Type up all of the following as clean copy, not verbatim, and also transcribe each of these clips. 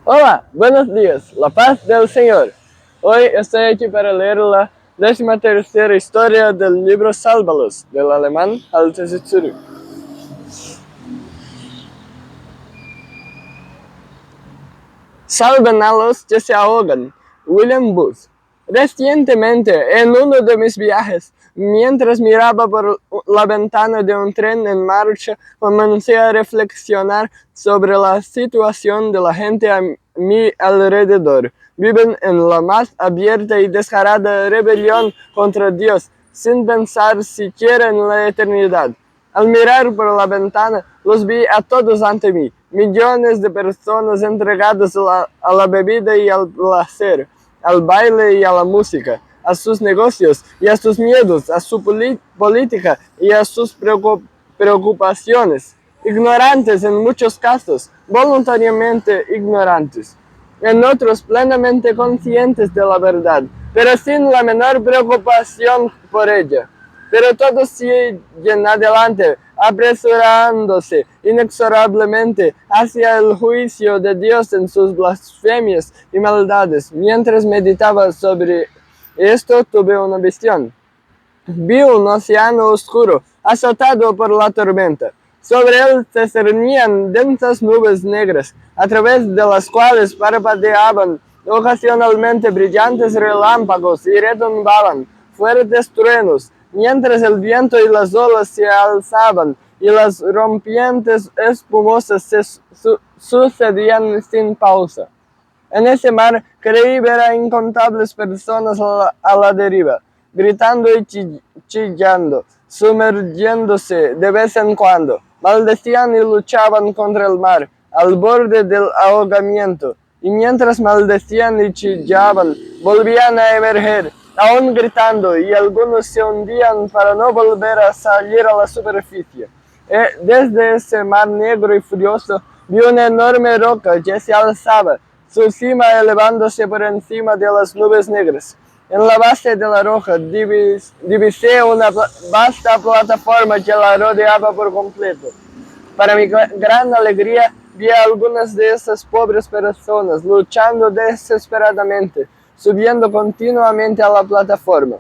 Hola, buenos días, la paz del Señor. Hoy estoy aquí para leer la 13ª historia del libro Sálvalos, del alemán Halte Sie zurück. Salven a los que se ahogan. William Booth. Recientemente, en uno de mis viajes, mientras miraba por la ventana de un tren en marcha, comencé a reflexionar sobre la situación de la gente a mi alrededor. Viven en la más abierta y descarada rebelión contra Dios, sin pensar siquiera en la eternidad. Al mirar por la ventana, los vi a todos ante mí, millones de personas entregadas a la bebida y al placer, al baile y a la música, a sus negocios y a sus miedos, a su política y a sus preocupaciones. Ignorantes en muchos casos, voluntariamente ignorantes. En otros plenamente conscientes de la verdad, pero sin la menor preocupación por ella. Pero todos siguen adelante, apresurándose inexorablemente hacia el juicio de Dios en sus blasfemias y maldades. Mientras meditaba sobre esto, tuve una visión. Vi un océano oscuro, azotado por la tormenta. Sobre él se cernían densas nubes negras, a través de las cuales parpadeaban ocasionalmente brillantes relámpagos y retumbaban fuertes truenos, mientras el viento y las olas se alzaban y las rompientes espumosas se sucedían sin pausa. En ese mar creí ver a incontables personas a la deriva, gritando y chillando, sumergiéndose de vez en cuando. Maldecían y luchaban contra el mar, al borde del ahogamiento, y mientras maldecían y chillaban, volvían a emerger, aún gritando, y algunos se hundían para no volver a salir a la superficie. Desde ese mar negro y furioso vi una enorme roca que se alzaba, su cima elevándose por encima de las nubes negras. En la base de la roca divisé una vasta plataforma que la rodeaba por completo. Para mi gran alegría, vi a algunas de esas pobres personas luchando desesperadamente, subiendo continuamente a la plataforma.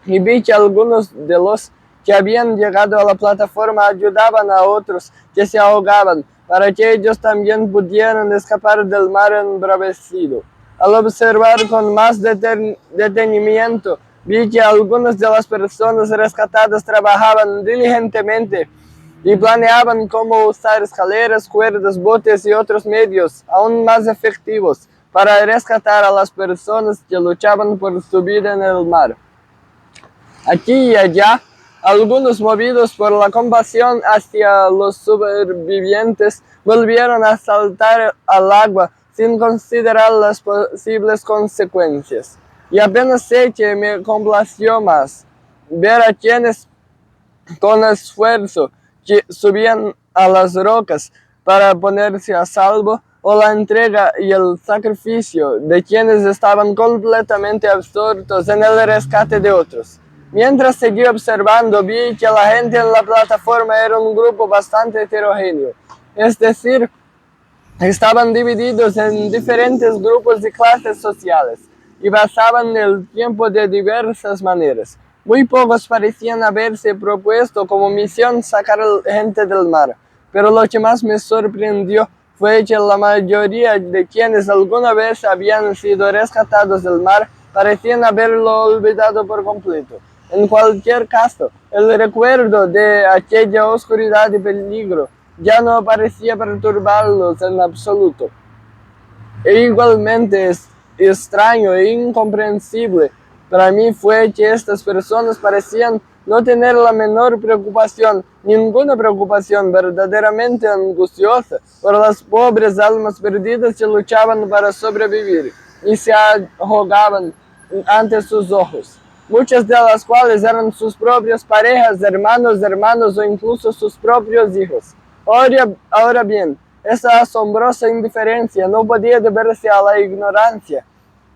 Y vi que algunos de los que habían llegado a la plataforma ayudaban a otros que se ahogaban, para que ellos también pudieran escapar del mar embravecido. Al observar con más detenimiento, vi que algunas de las personas rescatadas trabajaban diligentemente y planeaban cómo usar escaleras, cuerdas, botes y otros medios aún más efectivos para rescatar a las personas que luchaban por su vida en el mar. Aquí y allá, algunos movidos por la compasión hacia los supervivientes volvieron a saltar al agua sin considerar las posibles consecuencias. Y apenas sé que me complació más ver a quienes con esfuerzo que subían a las rocas para ponerse a salvo, o la entrega y el sacrificio de quienes estaban completamente absortos en el rescate de otros. Mientras seguí observando, vi que la gente en la plataforma era un grupo bastante heterogéneo, es decir, estaban divididos en diferentes grupos y clases sociales, y pasaban el tiempo de diversas maneras. Muy pocos parecían haberse propuesto como misión sacar a la gente del mar, pero lo que más me sorprendió fue que la mayoría de quienes alguna vez habían sido rescatados del mar parecían haberlo olvidado por completo. En cualquier caso, el recuerdo de aquella oscuridad y peligro ya no parecía perturbarlos en absoluto. E igualmente extraño e incomprensible para mí fue que estas personas parecían no tener la menor preocupación, ninguna preocupación verdaderamente angustiosa por las pobres almas perdidas que luchaban para sobrevivir y se ahogaban ante sus ojos, muchas de las cuales eran sus propias parejas, hermanos o incluso sus propios hijos. Ahora bien, esa asombrosa indiferencia no podía deberse a la ignorancia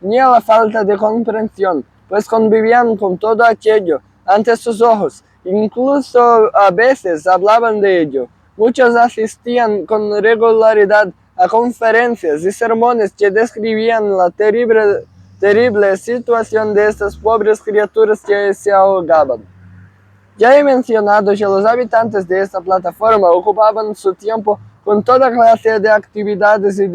ni a la falta de comprensión, pues convivían con todo aquello ante sus ojos, incluso a veces hablaban de ello. Muchos asistían con regularidad a conferencias y sermones que describían la terrible situación de estas pobres criaturas que se ahogaban. Ya he mencionado que los habitantes de esta plataforma ocupaban su tiempo con toda clase de actividades y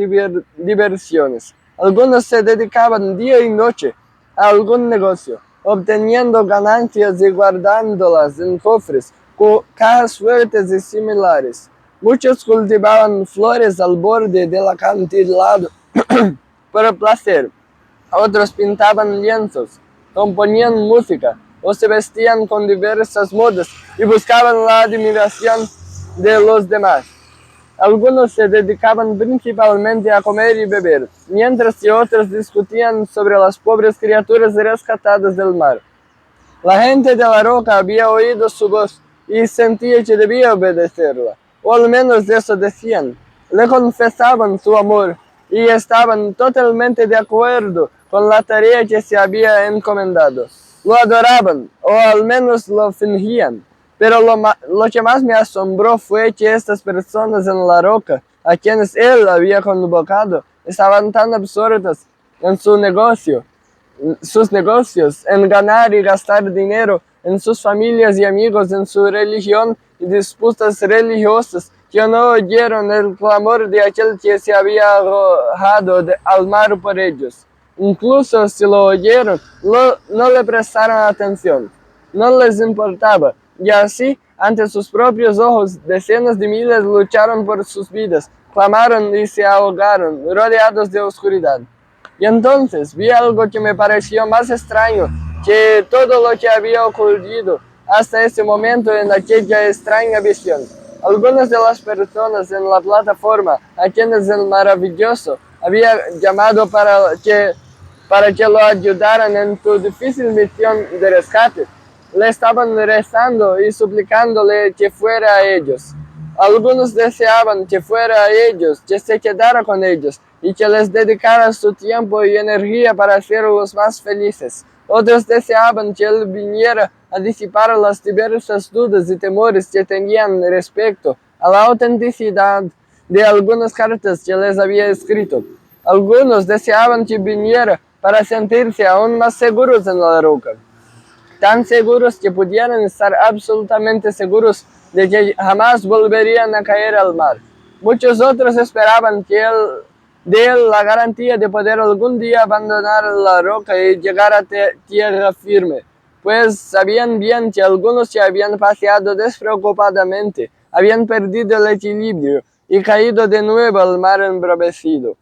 diversiones. Algunos se dedicaban día y noche a algún negocio, obteniendo ganancias y guardándolas en cofres, cajas fuertes y similares. Muchos cultivaban flores al borde del acantilado por placer. Otros pintaban lienzos, componían música o se vestían con diversas modas y buscaban la admiración de los demás. Algunos se dedicaban principalmente a comer y beber, mientras que otros discutían sobre las pobres criaturas rescatadas del mar. La gente de la roca había oído su voz y sentía que debía obedecerla, o al menos eso decían. Le confesaban su amor y estaban totalmente de acuerdo con la tarea que se había encomendado. Lo adoraban, o al menos lo fingían. Pero lo que más me asombró fue que estas personas en la roca, a quienes él había convocado, estaban tan absortas en sus negocios, en ganar y gastar dinero, en sus familias y amigos, en su religión y disputas religiosas, que no oyeron el clamor de aquel que se había arrojado al mar por ellos. Incluso si lo oyeron, no le prestaron atención, no les importaba, y así, ante sus propios ojos, decenas de miles lucharon por sus vidas, clamaron y se ahogaron, rodeados de oscuridad. Y entonces vi algo que me pareció más extraño que todo lo que había ocurrido hasta ese momento en aquella extraña visión. Algunas de las personas en la plataforma, a quienes el maravilloso había llamado para que lo ayudaran en su difícil misión de rescate, le estaban rezando y suplicándole que fuera a ellos. Algunos deseaban que fuera a ellos, que se quedara con ellos y que les dedicara su tiempo y energía para hacerlos más felices. Otros deseaban que él viniera a disipar las diversas dudas y temores que tenían respecto a la autenticidad de algunas cartas que les había escrito. Algunos deseaban que viniera para sentirse aún más seguros en la roca, tan seguros que pudieran estar absolutamente seguros de que jamás volverían a caer al mar. Muchos otros esperaban de él la garantía de poder algún día abandonar la roca y llegar a tierra firme, pues sabían bien que algunos se habían paseado despreocupadamente, habían perdido el equilibrio y caído de nuevo al mar embravecido.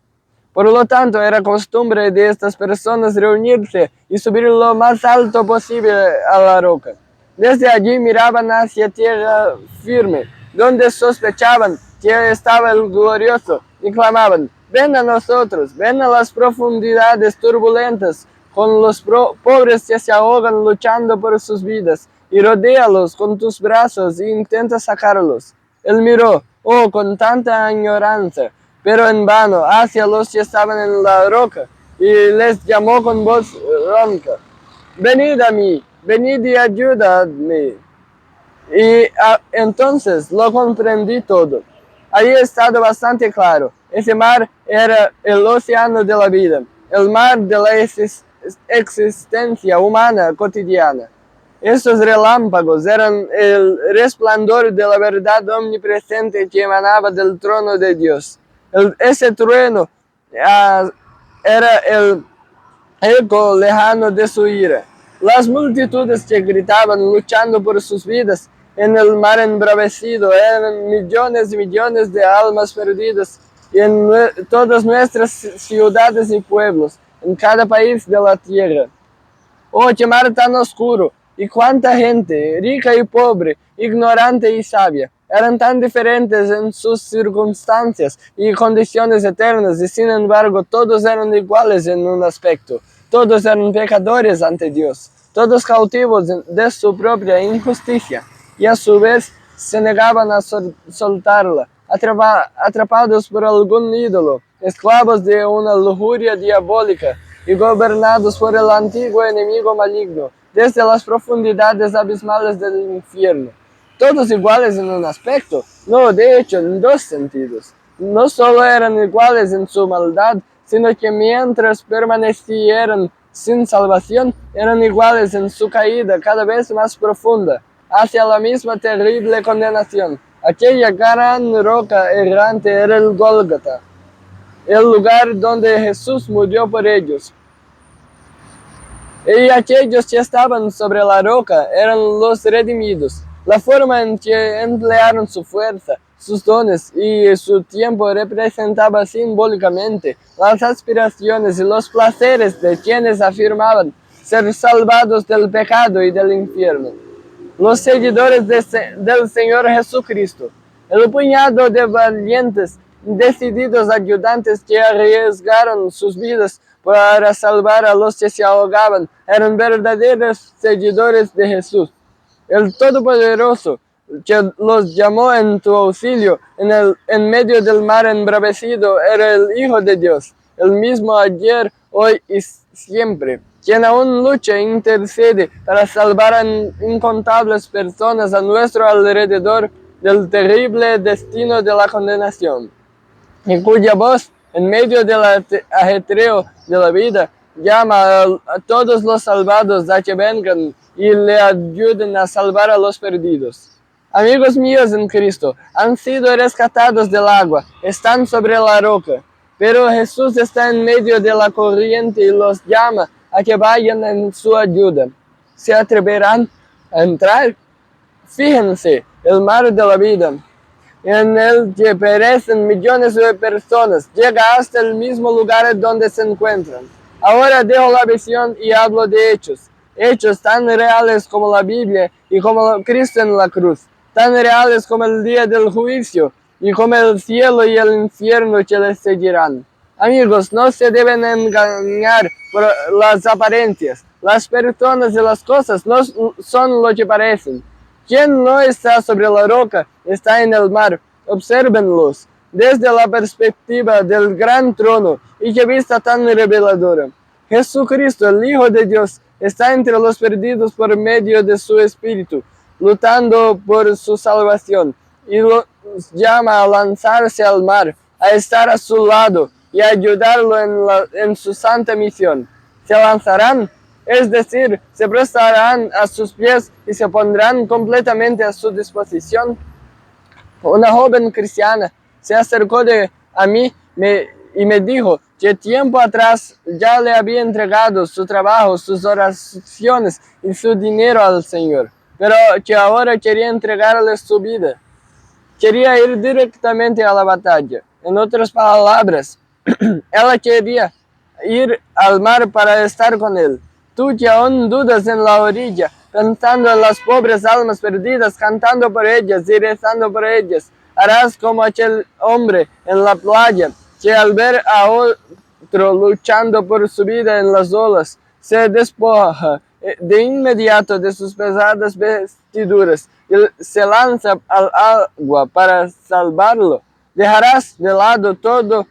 Por lo tanto, era costumbre de estas personas reunirse y subir lo más alto posible a la roca. Desde allí miraban hacia tierra firme, donde sospechaban que estaba el glorioso, y clamaban: ven a nosotros, ven a las profundidades turbulentas, con los pobres que se ahogan luchando por sus vidas, y rodéalos con tus brazos e intenta sacarlos. Él miró, con tanta añoranza, pero en vano, hacia los que estaban en la roca, y les llamó con voz ronca: venid a mí, venid y ayudadme. Y entonces lo comprendí todo. Había estado bastante claro. Ese mar era el océano de la vida, el mar de la existencia humana cotidiana. Esos relámpagos eran el resplandor de la verdad omnipresente que emanaba del trono de Dios. Ese trueno era el eco lejano de su ira. Las multitudes que gritaban luchando por sus vidas en el mar embravecido eran millones y millones de almas perdidas en todas nuestras ciudades y pueblos, en cada país de la tierra. Oh, qué mar tan oscuro, y cuánta gente, rica y pobre, ignorante y sabia, eran tan diferentes en sus circunstancias y condiciones eternas, y sin embargo todos eran iguales en un aspecto. Todos eran pecadores ante Dios, todos cautivos de su propia injusticia, y a su vez se negaban a soltarla, atrapados por algún ídolo, esclavos de una lujuria diabólica y gobernados por el antiguo enemigo maligno, desde las profundidades abismales del infierno. Todos iguales en un aspecto, no, de hecho, en dos sentidos. no solo eran iguales en su maldad, sino que mientras permanecieran sin salvación, eran iguales en su caída cada vez más profunda, hacia la misma terrible condenación. Aquella gran roca errante era el Gólgota, el lugar donde Jesús murió por ellos. Y aquellos que estaban sobre la roca eran los redimidos. La forma en que emplearon su fuerza, sus dones y su tiempo representaba simbólicamente las aspiraciones y los placeres de quienes afirmaban ser salvados del pecado y del infierno. Los seguidores del Señor Jesucristo, el puñado de valientes, decididos ayudantes que arriesgaron sus vidas para salvar a los que se ahogaban, eran verdaderos seguidores de Jesús. El Todopoderoso, que los llamó en tu auxilio en medio del mar embravecido, era el Hijo de Dios, el mismo ayer, hoy y siempre, quien aún lucha e intercede para salvar a incontables personas a nuestro alrededor del terrible destino de la condenación, y cuya voz, en medio del ajetreo de la vida, llama a todos los salvados a que vengan y le ayuden a salvar a los perdidos. Amigos míos en Cristo, han sido rescatados del agua, están sobre la roca, pero Jesús está en medio de la corriente y los llama a que vayan en su ayuda. ¿Se atreverán a entrar? Fíjense, el mar de la vida, en el que perecen millones de personas, llega hasta el mismo lugar donde se encuentran. Ahora dejo la visión y hablo de hechos tan reales como la Biblia y como Cristo en la cruz, tan reales como el día del juicio y como el cielo y el infierno que les seguirán. Amigos, no se deben engañar por las apariencias. Las personas y las cosas no son lo que parecen. Quien no está sobre la roca está en el mar. Obsérvenlos desde la perspectiva del gran trono y qué vista tan reveladora. Jesucristo, el Hijo de Dios, está entre los perdidos por medio de su Espíritu, luchando por su salvación, y los llama a lanzarse al mar, a estar a su lado y a ayudarlo en su santa misión. ¿Se lanzarán? Es decir, se prestarán a sus pies y se pondrán completamente a su disposición. Una joven cristiana se acercó a mí y me dijo que tiempo atrás ya le había entregado su trabajo, sus oraciones y su dinero al Señor, pero que ahora quería entregarle su vida. Quería ir directamente a la batalla. En otras palabras, ella quería ir al mar para estar con él. Tú que aún dudas en la orilla, pensando en las pobres almas perdidas, cantando por ellas y rezando por ellas, harás como aquel hombre en la playa, que al ver a otro luchando por su vida en las olas, se despoja de inmediato de sus pesadas vestiduras y se lanza al agua para salvarlo. Dejarás de lado toda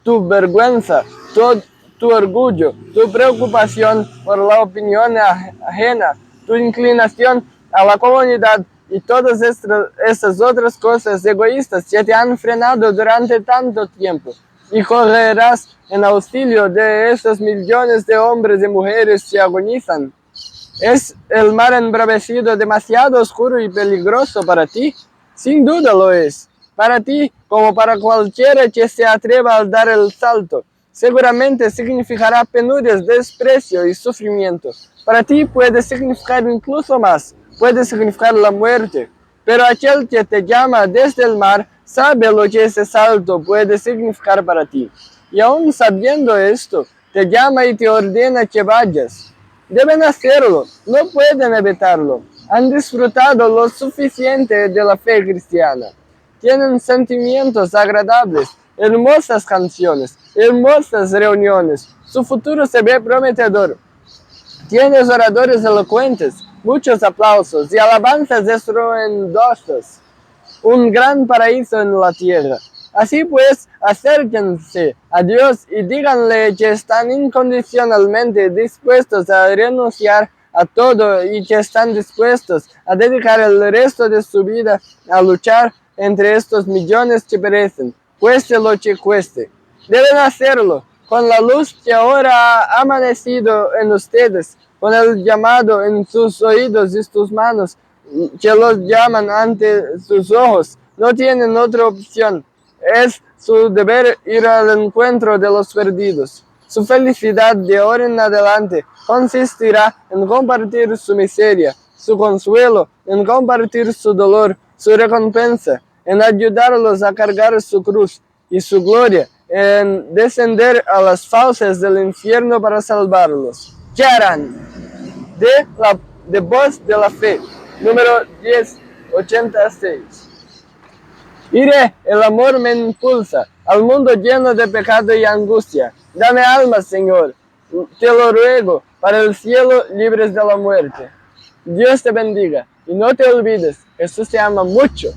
tu vergüenza, todo tu orgullo, tu preocupación por la opinión ajena, tu inclinación a la comunidad y todas estas otras cosas egoístas que te han frenado durante tanto tiempo, y correrás en auxilio de esos millones de hombres y mujeres que agonizan. ¿Es el mar embravecido demasiado oscuro y peligroso para ti? Sin duda lo es. Para ti, como para cualquiera que se atreva a dar el salto, seguramente significará penurias, desprecio y sufrimiento. Para ti puede significar incluso más, puede significar la muerte. Pero aquel que te llama desde el mar sabe lo que ese salto puede significar para ti. Y aún sabiendo esto, te llama y te ordena que vayas. Deben hacerlo, no pueden evitarlo. Han disfrutado lo suficiente de la fe cristiana. Tienen sentimientos agradables, hermosas canciones, hermosas reuniones. Su futuro se ve prometedor. Tienes oradores elocuentes, muchos aplausos y alabanzas estruendosas. Un gran paraíso en la tierra. Así pues, acérquense a Dios y díganle que están incondicionalmente dispuestos a renunciar a todo y que están dispuestos a dedicar el resto de su vida a luchar entre estos millones que perecen. cueste lo que cueste. Deben hacerlo con la luz que ahora ha amanecido en ustedes, con el llamado en sus oídos y sus manos, que los llaman ante sus ojos. No tienen otra opción. Es su deber ir al encuentro de los perdidos. Su felicidad de ahora en adelante consistirá en compartir su miseria, su consuelo, en compartir su dolor, su recompensa, en ayudarlos a cargar su cruz, y su gloria en descender a las fauces del infierno para salvarlos. ¿Qué harán? De voz de la fe, número 1086. Iré, el amor me impulsa al mundo lleno de pecado y angustia. Dame alma, Señor, te lo ruego, para el cielo libres de la muerte. Dios te bendiga y no te olvides, Jesús te ama mucho.